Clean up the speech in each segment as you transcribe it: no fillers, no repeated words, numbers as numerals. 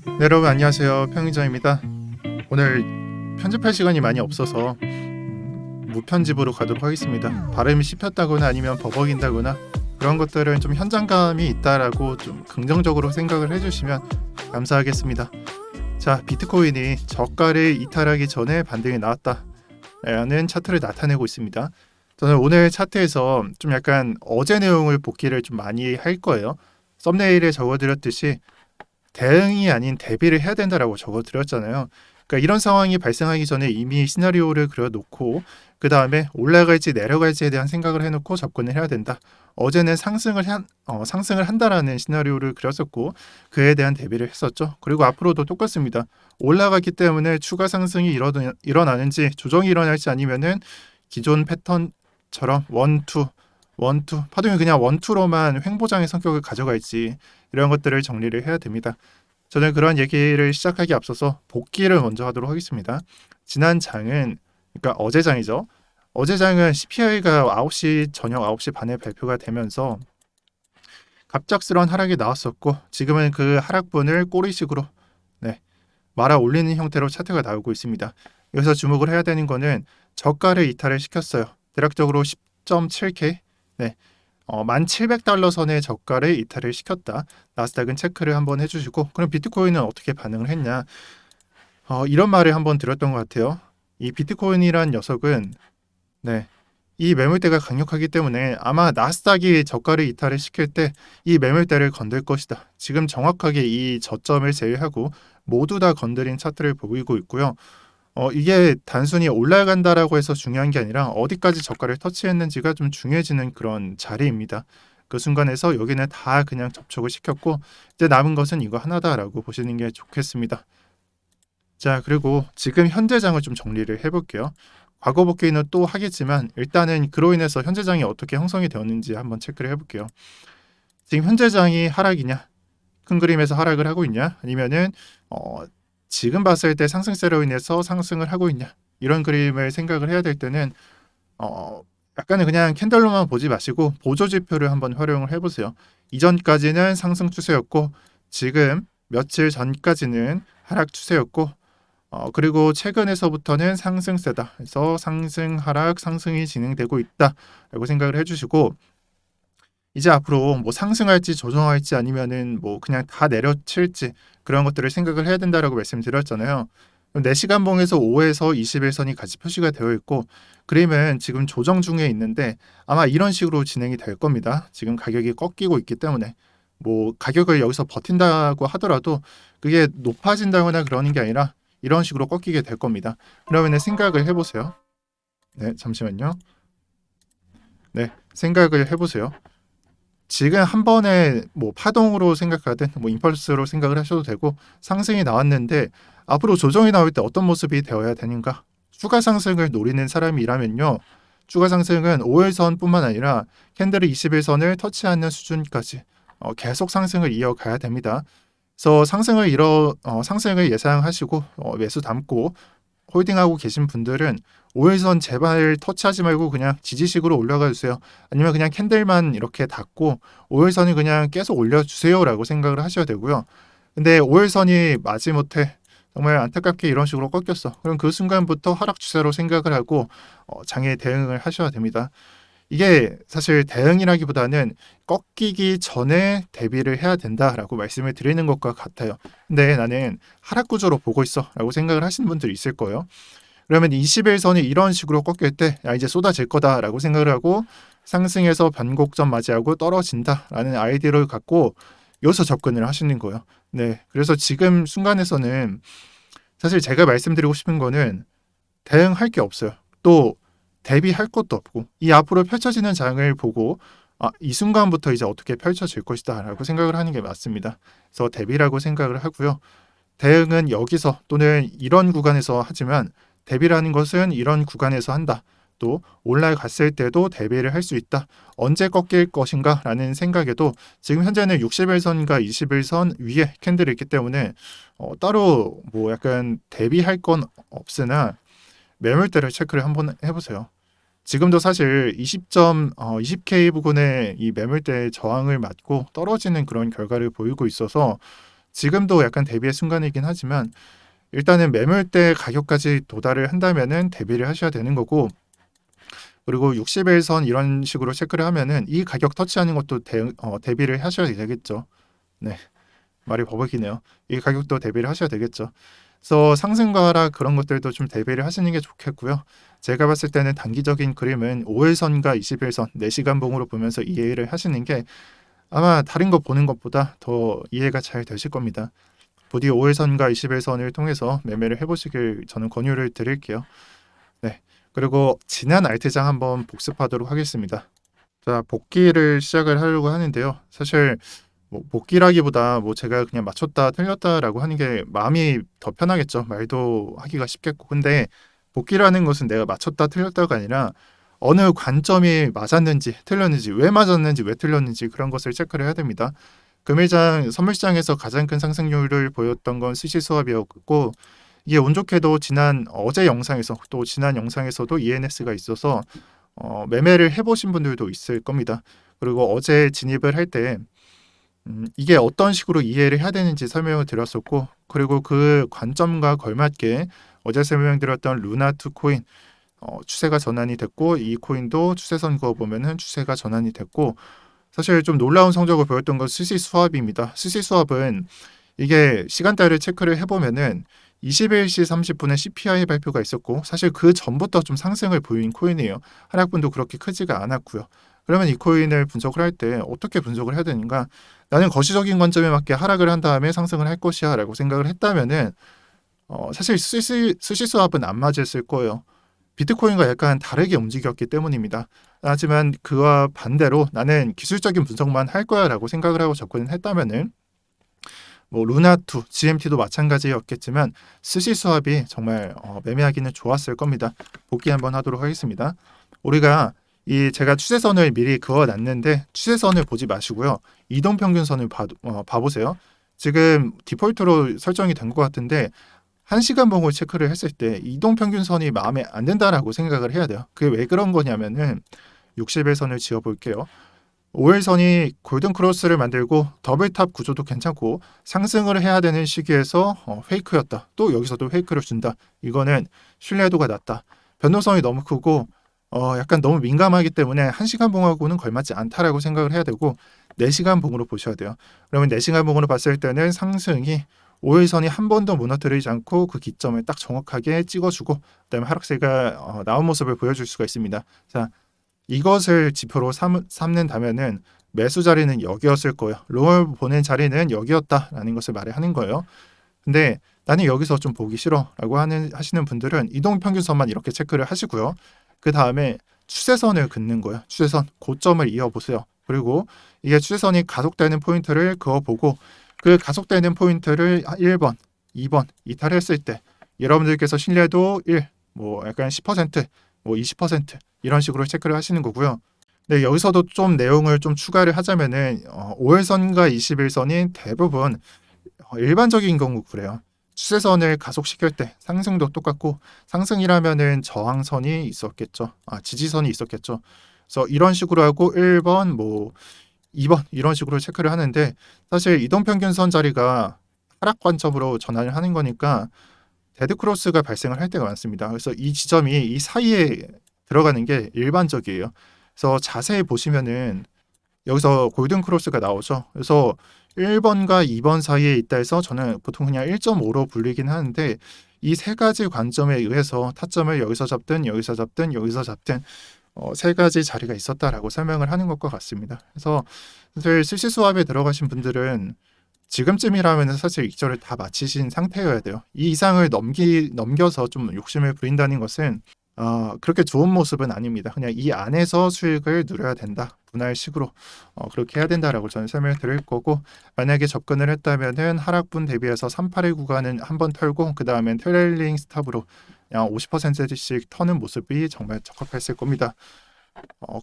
네, 여러분 안녕하세요. 평의자입니다. 오늘 편집할 시간이 많이 없어서 무편집으로 가도록 하겠습니다. 발음이 씹혔다거나 아니면 버벅인다거나 그런 것들은 좀 현장감이 있다라고 좀 긍정적으로 생각을 해주시면 감사하겠습니다. 자, 비트코인이 저가를 이탈하기 전에 반등이 나왔다라는 차트를 나타내고 있습니다. 저는 오늘 차트에서 좀 약간 어제 내용을 복기를 좀 많이 할 거예요. 썸네일에 적어드렸듯이 대응이 아닌 대비를 해야 된다라고 적어드렸잖아요. 그러니까 이런 상황이 발생하기 전에 이미 시나리오를 그려놓고 그 다음에 올라갈지 내려갈지에 대한 생각을 해놓고 접근을 해야 된다. 어제는 상승을 한다라는 시나리오를 그렸었고 그에 대한 대비를 했었죠. 그리고 앞으로도 똑같습니다. 올라갔기 때문에 추가 상승이 일어나는지 조정이 일어날지 아니면은 기존 패턴처럼 원투 파동이 그냥 원투로만 횡보장의 성격을 가져갈지 이런 것들을 정리를 해야 됩니다. 저는 그런 얘기를 시작하기 앞서서 복기를 먼저 하도록 하겠습니다. 지난 장은 그러니까 어제 장이죠. 어제 장은 CPI가 저녁 9시 반에 발표가 되면서 갑작스러운 하락이 나왔었고 지금은 그 하락분을 꼬리식으로 말아 올리는 형태로 차트가 나오고 있습니다. 여기서 주목을 해야 되는 거는 저가를 이탈을 시켰어요. 대략적으로 10.7K 1,700달러 선의 저가를 이탈을 시켰다. 나스닥은 체크를 한번 해주시고 그럼 비트코인은 어떻게 반응을 했냐? 이런 말을 한번 들었던 것 같아요. 이 비트코인이란 녀석은 이 매물대가 강력하기 때문에 아마 나스닥이 저가를 이탈을 시킬 때 이 매물대를 건들 것이다. 지금 정확하게 이 저점을 제외하고 모두 다 건드린 차트를 보이고 있고요. 이게 단순히 올라간다라고 해서 중요한 게 아니라 어디까지 저가를 터치했는지가 좀 중요해지는 그런 자리입니다. 그 순간에서 여기는 다 그냥 접촉을 시켰고 이제 남은 것은 이거 하나다라고 보시는 게 좋겠습니다. 자, 그리고 지금 현재장을 좀 정리를 해볼게요. 과거 복귀는 또 하겠지만 일단은 그로 인해서 현재장이 어떻게 형성이 되었는지 한번 체크를 해볼게요. 지금 현재장이 하락이냐? 큰 그림에서 하락을 하고 있냐? 아니면은 지금 봤을 때 상승세로 인해서 상승을 하고 있냐? 이런 그림을 생각을 해야 될 때는 약간은 그냥 캔들로만 보지 마시고 보조 지표를 한번 활용을 해보세요. 이전까지는 상승 추세였고 지금 며칠 전까지는 하락 추세였고 그리고 최근에서부터는 상승세다. 그래서 상승, 하락, 상승이 진행되고 있다라고 생각을 해주시고 이제 앞으로 뭐 상승할지 조정할지 아니면은 뭐 그냥 다 내려칠지 그런 것들을 생각을 해야 된다라고 말씀드렸잖아요. 4시간봉에서 5에서 21선이 같이 표시가 되어 있고 그림은 지금 조정 중에 있는데 아마 이런 식으로 진행이 될 겁니다. 지금 가격이 꺾이고 있기 때문에 뭐 가격을 여기서 버틴다고 하더라도 그게 높아진다거나 그러는 게 아니라 이런 식으로 꺾이게 될 겁니다. 그러면 생각을 해보세요. 잠시만요. 생각을 해보세요. 지금 한 번에 뭐 파동으로 생각하든 뭐 임펄스로 생각을 하셔도 되고 상승이 나왔는데 앞으로 조정이 나올 때 어떤 모습이 되어야 되는가? 추가 상승을 노리는 사람이라면요. 추가 상승은 5일선뿐만 아니라 캔들의 21선을 터치하는 수준까지 계속 상승을 이어가야 됩니다. 그래서 상승을 예상하시고 매수 담고 홀딩하고 계신 분들은 5일선 제발 터치하지 말고 그냥 지지식으로 올라가 주세요. 아니면 그냥 캔들만 이렇게 닫고 5일선을 그냥 계속 올려주세요라고 생각을 하셔야 되고요. 근데 5일선이 마지못해 정말 안타깝게 이런 식으로 꺾였어. 그럼 그 순간부터 하락 추세로 생각을 하고 장에 대응을 하셔야 됩니다. 이게 사실 대응이라기보다는 꺾이기 전에 대비를 해야 된다라고 말씀을 드리는 것과 같아요. 근데 나는 하락 구조로 보고 있어 라고 생각을 하시는 분들이 있을 거예요. 그러면 21선이 이런 식으로 꺾일 때 이제 쏟아질 거다라고 생각을 하고 상승해서 변곡점 맞이하고 떨어진다라는 아이디어를 갖고 여기서 접근을 하시는 거예요. 그래서 지금 순간에서는 사실 제가 말씀드리고 싶은 거는 대응할 게 없어요. 또 대비할 것도 없고 이 앞으로 펼쳐지는 장을 보고 이 순간부터 이제 어떻게 펼쳐질 것이다 라고 생각을 하는 게 맞습니다. 그래서 대비라고 생각을 하고요. 대응은 여기서 또는 이런 구간에서 하지만 대비라는 것은 이런 구간에서 한다. 또 올라갔을 때도 대비를 할 수 있다. 언제 꺾일 것인가 라는 생각에도 지금 현재는 61선과 21선 위에 캔들이 있기 때문에 따로 뭐 약간 대비할 건 없으나 매물대를 체크를 한번 해보세요. 지금도 사실 20K 부근에 이 매물대의 저항을 맞고 떨어지는 그런 결과를 보이고 있어서 지금도 약간 대비의 순간이긴 하지만 일단은 매물대 가격까지 도달을 한다면은 대비를 하셔야 되는 거고, 그리고 60일선 이런 식으로 체크를 하면은 이 가격 터치하는 것도 대비를 하셔야 되겠죠. 네, 말이 버벅이네요. 이 가격도 대비를 하셔야 되겠죠. 그래서 상승과 하락 그런 것들도 좀 대비를 하시는 게 좋겠고요. 제가 봤을 때는 단기적인 그림은 5일선과 20일선 4시간 봉으로 보면서 이해를 하시는 게 아마 다른 거 보는 것보다 더 이해가 잘 되실 겁니다. 부디 5일선과 20일선을 통해서 매매를 해보시길 저는 권유를 드릴게요. 네. 그리고 지난 알트장 한번 복습하도록 하겠습니다. 자, 복귀를 시작을 하려고 하는데요. 사실 뭐 복귀라기보다 뭐 제가 그냥 맞췄다 틀렸다라고 하는 게 마음이 더 편하겠죠. 말도 하기가 쉽겠고. 근데 복귀라는 것은 내가 맞췄다 틀렸다가 아니라 어느 관점이 맞았는지 틀렸는지, 왜 맞았는지 왜 틀렸는지 그런 것을 체크를 해야 됩니다. 금일장 선물시장에서 가장 큰 상승률을 보였던 건 스시 수합이었고, 이게 운 좋게도 지난 어제 영상에서 또 지난 영상에서도 ENS가 있어서 매매를 해보신 분들도 있을 겁니다. 그리고 어제 진입을 할 때 이게 어떤 식으로 이해를 해야 되는지 설명을 드렸었고, 그리고 그 관점과 걸맞게 어제 설명드렸던 루나2 코인 추세가 전환이 됐고, 이 코인도 추세선 그어보면은 추세가 전환이 됐고, 사실 좀 놀라운 성적을 보였던 건 스시 수합입니다. 스시 수합은 이게 시간대를 체크를 해보면은 21시 30분에 CPI 발표가 있었고, 사실 그 전부터 좀 상승을 보인 코인이에요. 하락분도 그렇게 크지가 않았고요. 그러면 이 코인을 분석을 할 때 어떻게 분석을 해야 되는가? 나는 거시적인 관점에 맞게 하락을 한 다음에 상승을 할 것이야 라고 생각을 했다면은 사실 스시 수합은 안 맞았을 거예요. 비트코인과 약간 다르게 움직였기 때문입니다. 하지만 그와 반대로 나는 기술적인 분석만 할 거야 라고 생각을 하고 접근을 했다면은 뭐 루나2, GMT도 마찬가지였겠지만 스시 수합이 정말 매매하기는 좋았을 겁니다. 복귀 한번 하도록 하겠습니다. 우리가 제가 추세선을 미리 그어놨는데 추세선을 보지 마시고요. 이동평균선을 봐보세요. 지금 디폴트로 설정이 된 것 같은데 1시간 봉을 체크를 했을 때 이동평균선이 마음에 안 든다라고 생각을 해야 돼요. 그게 왜 그런 거냐면은 60일선을 지어볼게요. 5일선이 골든 크로스를 만들고 더블탑 구조도 괜찮고 상승을 해야 되는 시기에서 페이크였다. 또 여기서도 페이크를 준다. 이거는 신뢰도가 낮다. 변동성이 너무 크고 약간 너무 민감하기 때문에 1시간 봉하고는 걸맞지 않다라고 생각을 해야 되고 4시간 봉으로 보셔야 돼요. 그러면 4시간 봉으로 봤을 때는 상승이 5일선이 한 번도 무너뜨리지 않고 그 기점을 딱 정확하게 찍어주고 그다음에 하락세가 나온 모습을 보여줄 수가 있습니다. 자, 이것을 지표로 삼는다면은 매수 자리는 여기였을 거예요. 롱을 보낸 자리는 여기였다라는 것을 말하는 거예요. 근데 나는 여기서 좀 보기 싫어라고 하시는 분들은 이동평균선만 이렇게 체크를 하시고요. 그 다음에 추세선을 긋는 거예요. 추세선 고점을 이어보세요. 그리고 이게 추세선이 가속되는 포인트를 그어보고 그 가속되는 포인트를 1번, 2번 이탈했을 때 여러분들께서 신뢰도 1, 뭐 약간 10%, 뭐 20% 이런 식으로 체크를 하시는 거고요. 네, 여기서도 좀 내용을 좀 추가를 하자면은 5일선과 21선이 대부분 일반적인 경우 그래요. 추세선을 가속시킬 때 상승도 똑같고 상승이라면은 저항선이 있었겠죠. 지지선이 있었겠죠. 그래서 이런 식으로 하고 1번 뭐 2번 이런 식으로 체크를 하는데 사실 이동평균선 자리가 하락 관점으로 전환을 하는 거니까 데드크로스가 발생을 할 때가 많습니다. 그래서 이 지점이 이 사이에 들어가는 게 일반적이에요. 그래서 자세히 보시면은 여기서 골든크로스가 나오죠. 그래서 1번과 2번 사이에 있다 해서 저는 보통 그냥 1.5로 불리긴 하는데 이 세 가지 관점에 의해서 타점을 여기서 잡든 여기서 잡든 여기서 잡든 세 가지 자리가 있었다라고 설명을 하는 것과 같습니다. 그래서 사실 스시 수합에 들어가신 분들은 지금쯤이라면 사실 익절을 다 마치신 상태여야 돼요. 이 이상을 넘겨서 좀 욕심을 부린다는 것은 그렇게 좋은 모습은 아닙니다. 그냥 이 안에서 수익을 누려야 된다. 분할식으로 그렇게 해야 된다라고 저는 설명을 드릴 거고, 만약에 접근을 했다면은 하락분 대비해서 381 구간은 한번 털고 그 다음엔 트레일링 스탑으로 그냥 50%씩 터는 모습이 정말 적합했을 겁니다.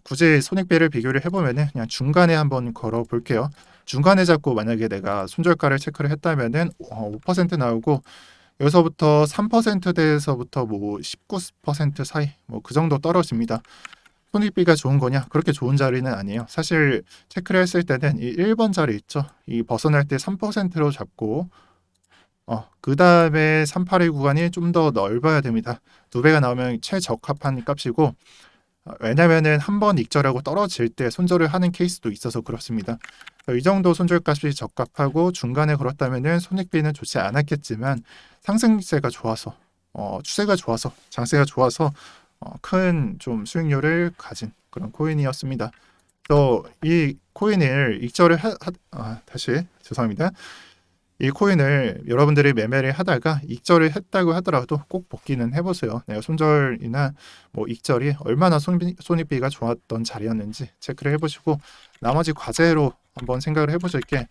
굳이 손익배를 비교를 해보면은 그냥 중간에 한번 걸어 볼게요. 중간에 잡고 만약에 내가 손절가를 체크를 했다면은 5% 나오고 여기서부터 3%대에서부터 뭐 19% 사이 뭐 그 정도 떨어집니다. 손익비가 좋은 거냐? 그렇게 좋은 자리는 아니에요. 사실 체크를 했을 때는 이 1번 자리 있죠. 이 벗어날 때 3%로 잡고 그다음에 382 구간이 좀 더 넓어야 됩니다. 두 배가 나오면 최적합한 값이고 왜냐면은 한 번 익절하고 떨어질 때 손절을 하는 케이스도 있어서 그렇습니다. 이 정도 손절값이 적합하고 중간에 걸었다면은 손익비는 좋지 않았겠지만 상승세가 좋아서 추세가 좋아서 장세가 좋아서 큰 좀 수익률을 가진 그런 코인이었습니다. 또 이 코인을 익절을 다시 죄송합니다. 이 코인을 여러분들이 매매를 하다가 익절을 했다고 하더라도 꼭 복귀는 해보세요. 내가 손절이나 뭐 익절이 얼마나 손익비가 좋았던 자리였는지 체크를 해보시고 나머지 과제로 한번 생각을 해보실 게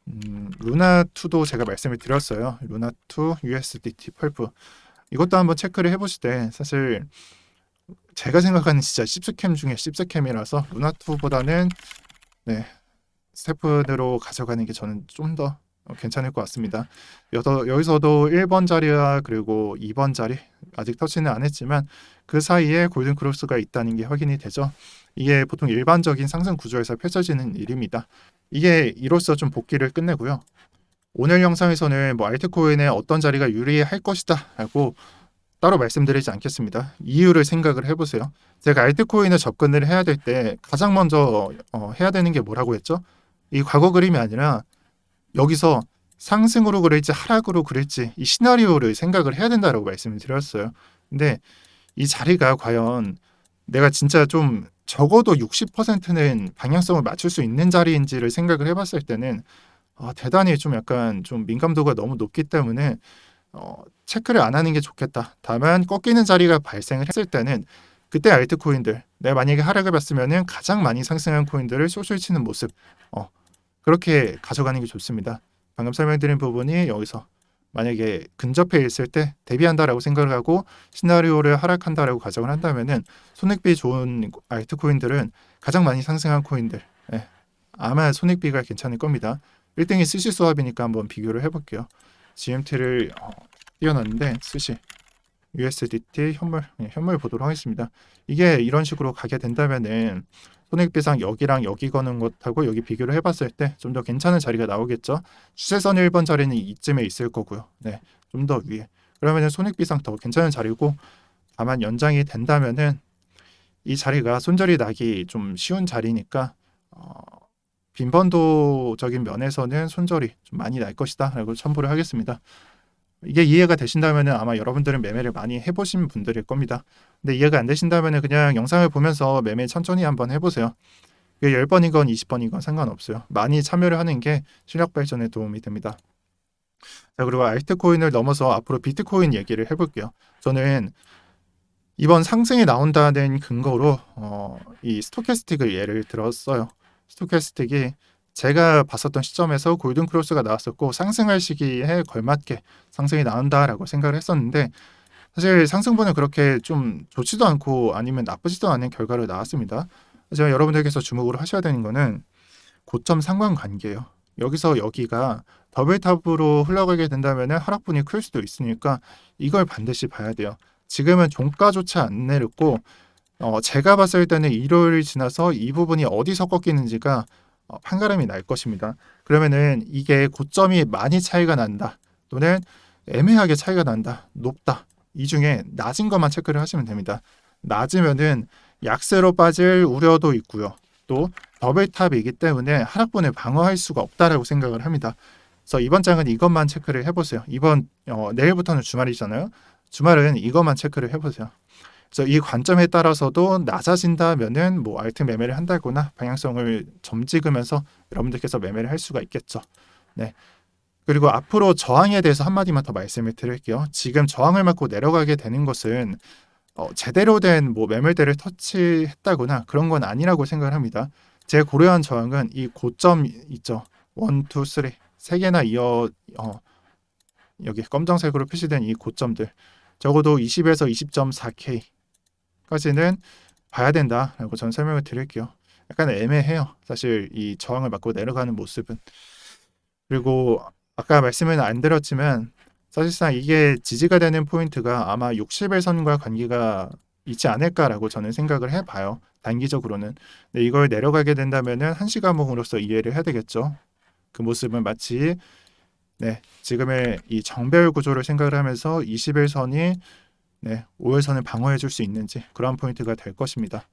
루나2도 제가 말씀을 드렸어요. 루나2 USDT 펄프 이것도 한번 체크를 해보실 때 사실 제가 생각하는 진짜 씹스캠 중에 씹스캠이라서 루나2보다는 스테픈으로 가져가는 게 저는 좀 더 괜찮을 것 같습니다. 여기서도 1번 자리와 그리고 2번 자리 아직 터치는 안 했지만 그 사이에 골든 크로스가 있다는 게 확인이 되죠. 이게 보통 일반적인 상승 구조에서 펼쳐지는 일입니다. 이게 이로써 좀 복귀를 끝내고요. 오늘 영상에서는 뭐 알트코인의 어떤 자리가 유리할 것이다 라고 따로 말씀드리지 않겠습니다. 이유를 생각을 해보세요. 제가 알트코인에 접근을 해야 될 때 가장 먼저 해야 되는 게 뭐라고 했죠? 이 과거 그림이 아니라 여기서 상승으로 그릴지 하락으로 그릴지 이 시나리오를 생각을 해야 된다라고 말씀을 드렸어요. 근데 이 자리가 과연 내가 진짜 좀 적어도 60%는 방향성을 맞출 수 있는 자리인지를 생각을 해봤을 때는 대단히 좀 약간 좀 민감도가 너무 높기 때문에 체크를 안 하는 게 좋겠다. 다만 꺾이는 자리가 발생을 했을 때는 그때 알트코인들 내가 만약에 하락을 봤으면은 가장 많이 상승한 코인들을 쏠쏠 치는 모습 그렇게 가져가는 게 좋습니다. 방금 설명드린 부분이 여기서 만약에 근접해 있을 때 대비한다라고 생각을 하고 시나리오를 하락한다라고 가정을 한다면은 손익비 좋은 알트코인들은 가장 많이 상승한 코인들 아마 손익비가 괜찮을 겁니다. 1등이 스시 수합이니까 한번 비교를 해볼게요. GMT를 띄워놨는데 스시 USDT 현물 보도록 하겠습니다. 이게 이런 식으로 가게 된다면은 손익비상 여기랑 여기 거는 것하고 여기 비교를 해봤을 때 좀 더 괜찮은 자리가 나오겠죠. 추세선 1번 자리는 이쯤에 있을 거고요. 좀 더 위에. 그러면은 손익비상 더 괜찮은 자리고 다만 연장이 된다면은 이 자리가 손절이 나기 좀 쉬운 자리니까 빈번도적인 면에서는 손절이 좀 많이 날 것이다 라고 첨부를 하겠습니다. 이게 이해가 되신다면은 아마 여러분들은 매매를 많이 해보신 분들일 겁니다. 근데 이해가 안 되신다면은 그냥 영상을 보면서 매매 천천히 한번 해보세요. 이게 10번이건 20번이건 상관없어요. 많이 참여를 하는 게 실력 발전에 도움이 됩니다. 자, 그리고 알트코인을 넘어서 앞으로 비트코인 얘기를 해볼게요. 저는 이번 상승이 나온다는 근거로 이 스토캐스틱을 예를 들었어요. 스토캐스틱이 제가 봤었던 시점에서 골든 크로스가 나왔었고 상승할 시기에 걸맞게 상승이 나온다라고 생각을 했었는데 사실 상승분은 그렇게 좀 좋지도 않고 아니면 나쁘지도 않은 결과로 나왔습니다. 하지만 여러분들께서 주목을 하셔야 되는 거는 고점 상관관계예요. 여기서 여기가 더블탑으로 흘러가게 된다면 하락분이 클 수도 있으니까 이걸 반드시 봐야 돼요. 지금은 종가조차 안 내렸고 제가 봤을 때는 일요일이 지나서 이 부분이 어디서 꺾이는지가 판가름이 날 것입니다. 그러면은 이게 고점이 많이 차이가 난다 또는 애매하게 차이가 난다 높다 이 중에 낮은 것만 체크를 하시면 됩니다. 낮으면은 약세로 빠질 우려도 있고요. 또 더블탑이기 때문에 하락분을 방어할 수가 없다라고 생각을 합니다. 그래서 이번 장은 이것만 체크를 해보세요. 이번 내일부터는 주말이잖아요. 주말은 이것만 체크를 해보세요. 그래서 이 관점에 따라서도 낮아진다면은 뭐 알트 매매를 한다거나 방향성을 점 찍으면서 여러분들께서 매매를 할 수가 있겠죠. 그리고 앞으로 저항에 대해서 한마디만 더 말씀을 드릴게요. 지금 저항을 맞고 내려가게 되는 것은 제대로 된 뭐 매물대를 터치했다거나 그런 건 아니라고 생각을 합니다. 제 고려한 저항은 이 고점 있죠. 1, 2, 3 세 개나 여기 검정색으로 표시된 이 고점들 적어도 20에서 20.4K 까지는 봐야 된다라고 저는 설명을 드릴게요. 약간 애매해요. 사실 이 저항을 맞고 내려가는 모습은. 그리고 아까 말씀은 안 드렸지만 사실상 이게 지지가 되는 포인트가 아마 60일선과 관계가 있지 않을까라고 저는 생각을 해봐요. 단기적으로는. 근데 이걸 내려가게 된다면은 한시 과목으로서 이해를 해야 되겠죠. 그 모습은 마치 지금의 이 정배열 구조를 생각을 하면서 21선이 5일선을 방어해 줄 수 있는지 그런 포인트가 될 것입니다.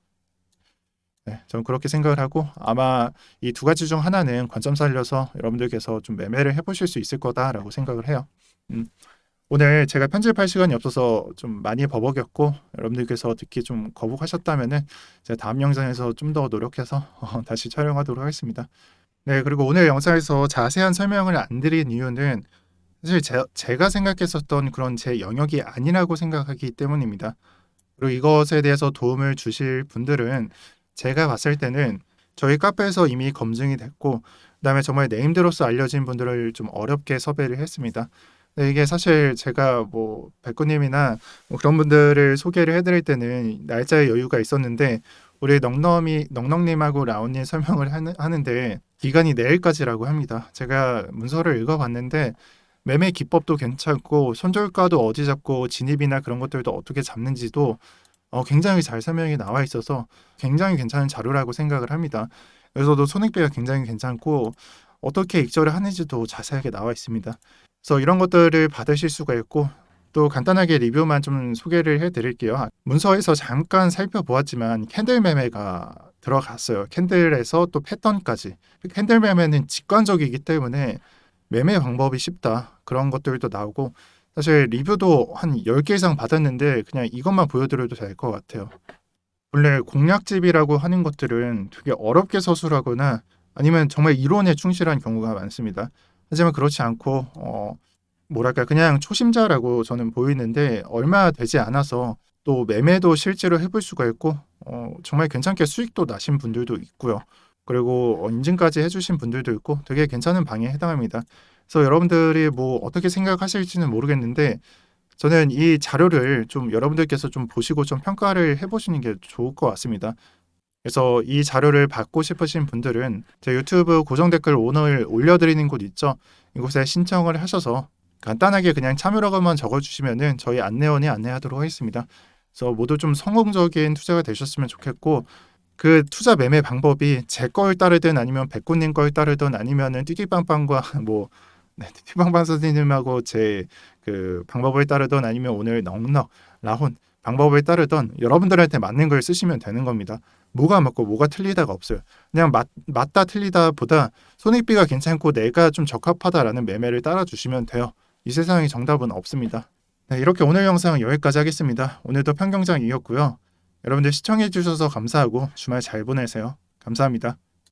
저는 그렇게 생각을 하고 아마 이 두 가지 중 하나는 관점 살려서 여러분들께서 좀 매매를 해보실 수 있을 거다라고 생각을 해요. 오늘 제가 편집할 시간이 없어서 좀 많이 버벅였고 여러분들께서 듣기 좀 거북하셨다면은 제가 다음 영상에서 좀 더 노력해서 다시 촬영하도록 하겠습니다. 그리고 오늘 영상에서 자세한 설명을 안 드린 이유는 사실 제가 생각했었던 그런 제 영역이 아니라고 생각하기 때문입니다. 그리고 이것에 대해서 도움을 주실 분들은 제가 봤을 때는 저희 카페에서 이미 검증이 됐고 그다음에 정말 네임드로서 알려진 분들을 좀 어렵게 섭외를 했습니다. 근데 이게 사실 제가 뭐 백구님이나 뭐 그런 분들을 소개를 해드릴 때는 날짜의 여유가 있었는데 우리 넉넉님하고 라온님 설명을 하는데 기간이 내일까지라고 합니다. 제가 문서를 읽어봤는데 매매 기법도 괜찮고 손절가도 어디 잡고 진입이나 그런 것들도 어떻게 잡는지도 굉장히 잘 설명이 나와 있어서 굉장히 괜찮은 자료라고 생각을 합니다. 여기서도 손익비가 굉장히 괜찮고 어떻게 익절을 하는지도 자세하게 나와 있습니다. 그래서 이런 것들을 받으실 수가 있고 또 간단하게 리뷰만 좀 소개를 해드릴게요. 문서에서 잠깐 살펴보았지만 캔들 매매가 들어갔어요. 캔들에서 또 패턴까지. 캔들 매매는 직관적이기 때문에 매매 방법이 쉽다. 그런 것들도 나오고 사실 리뷰도 한 10개 이상 받았는데 그냥 이것만 보여드려도 될 것 같아요. 원래 공략집이라고 하는 것들은 되게 어렵게 서술하거나 아니면 정말 이론에 충실한 경우가 많습니다. 하지만 그렇지 않고 뭐랄까 그냥 초심자라고 저는 보이는데 얼마 되지 않아서 또 매매도 실제로 해볼 수가 있고 정말 괜찮게 수익도 나신 분들도 있고요. 그리고 인증까지 해주신 분들도 있고 되게 괜찮은 방에 해당합니다. 그래서 여러분들이 뭐 어떻게 생각하실지는 모르겠는데 저는 이 자료를 좀 여러분들께서 좀 보시고 좀 평가를 해보시는 게 좋을 것 같습니다. 그래서 이 자료를 받고 싶으신 분들은 제 유튜브 고정 댓글 오늘 올려드리는 곳 있죠. 이곳에 신청을 하셔서 간단하게 그냥 참여라고만 적어주시면은 저희 안내원이 안내하도록 하겠습니다. 그래서 모두 좀 성공적인 투자가 되셨으면 좋겠고 그 투자 매매 방법이 제 거를 따르든 아니면 백구님 거를 따르든 아니면은 띠띠빵빵과 뭐 띠띠빵빵 선생님하고 제 그 방법을 따르든 아니면 오늘 넉넉 라혼 방법을 따르던 여러분들한테 맞는 걸 쓰시면 되는 겁니다. 뭐가 맞고 뭐가 틀리다가 없어요. 그냥 맞다 틀리다 보다 손익비가 괜찮고 내가 좀 적합하다라는 매매를 따라주시면 돼요. 이 세상에 정답은 없습니다. 이렇게 오늘 영상은 여기까지 하겠습니다. 오늘도 편경장이었고요. 여러분들 시청해 주셔서 감사하고 주말 잘 보내세요. 감사합니다.